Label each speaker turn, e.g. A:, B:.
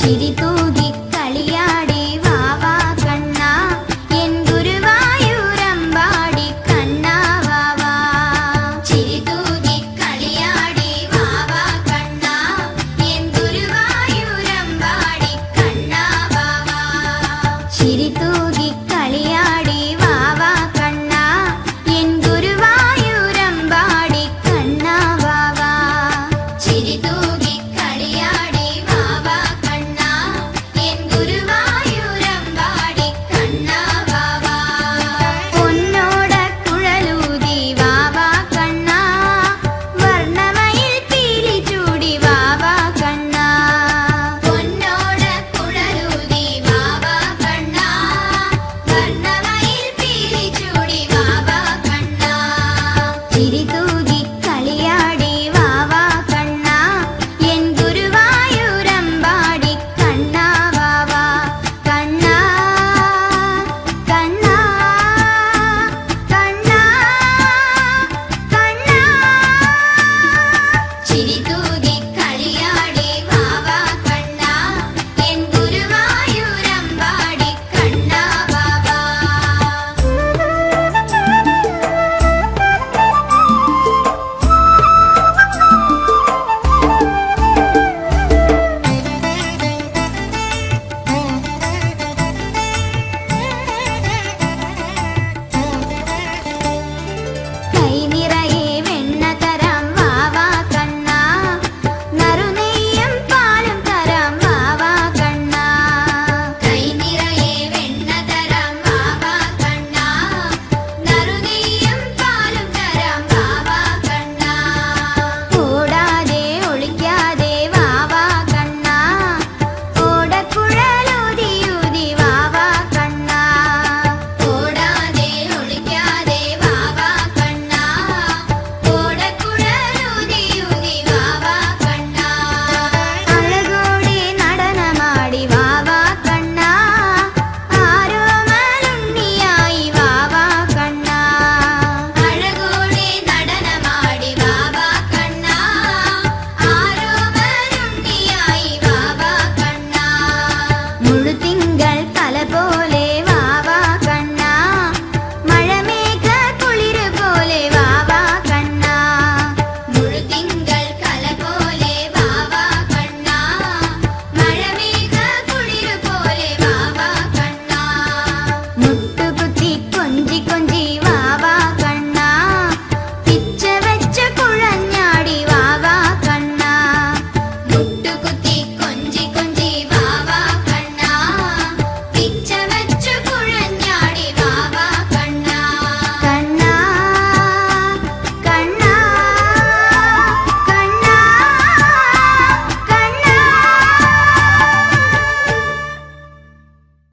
A: ചിരി തൂകി കളിയാടി വാവാ കണ്ണാ എൻ ഗുരുവായൂരമ്പാടി കണ്ണാ വാവാ. ചിരി തൂകി കളിയാടി വാവാ കണ്ണാ എൻ ഗുരുവായൂരമ്പാടി കണ്ണാ വാവാ. ചിരി തൂകി കളിയാടി വാവാ കണ്ണാ എൻ ഗുരുവായൂരമ്പാടി കണ്ണാ വാവാ. ചിരി തൂകി കളിയാടി വാവാ കണ്ണാ എൻ ഗുരുവായൂരമ്പാടി കണ്ണാ വാവാ. പൊന്നോട കുഴലൂതി വാവാ കണ്ണാ വർണ്ണമയിൽ പീലി ചൂടി വാവാ കണ്ണാ. പൊന്നോട കുഴലൂതി വാവാ കണ്ണാ വർണ്ണമയിൽ പീലി ചൂടി വാവാ കണ്ണാ. ചിരി തൂകി കളിയാടി വാവാ കണ്ണാ എൻ ഗുരുവായൂരമ്പാടി കണ്ണാ വാവാ. കണ്ണാ കണ്ണാ കണ്ണാ കണ്ണാ. ചിരി